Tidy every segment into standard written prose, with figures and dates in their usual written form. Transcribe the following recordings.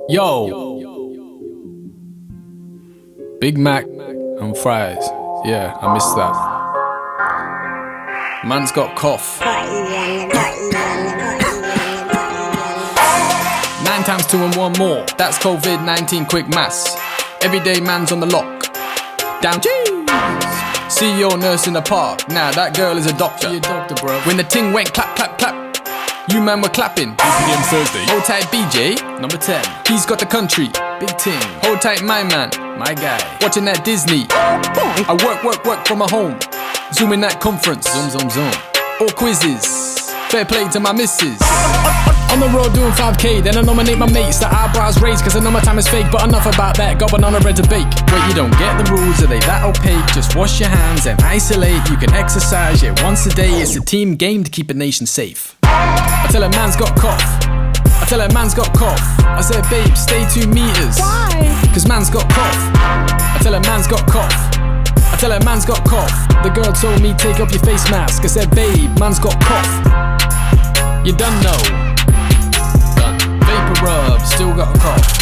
Yo, Big Mac and fries. Yeah, I missed that. Man's got cough. 9 times 2 and 1 more. That's COVID-19 quick mass. Everyday man's on the lock. Down cheese. CEO nurse in the park. Nah, that girl is a doctor. She a doctor, bro. When the ting went clap, clap, clap, you man were clapping. 2 p.m. Thursday. Hold tight BJ, number 10. He's got the country. Big ting. Hold tight my man, my guy. Watching that Disney. I work from my home. Zoom in that conference. Zoom. All quizzes. Fair play to my missus. On the road doing 5k, then I nominate my mates. The eyebrows raised cause I know my time is fake. But enough about that, got banana bread to bake. Wait, you don't get the rules, are they that opaque? Just wash your hands and isolate. You can exercise, yeah, once a day. It's a team game to keep a nation safe. I tell a man's got cough. I tell a man's got cough. I said, babe, stay 2 meters. Why? Cause man's got cough. I tell a man's got cough. I tell a man's got cough. The girl told me take off your face mask. I said, babe, man's got cough. You done know. Done. Vapor rub, still got a cough.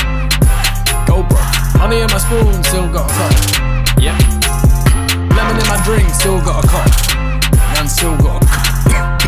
Go bro. Honey in my spoon, still got a cough. Yep. Lemon in my drink, still got a cough. Man still got a cough.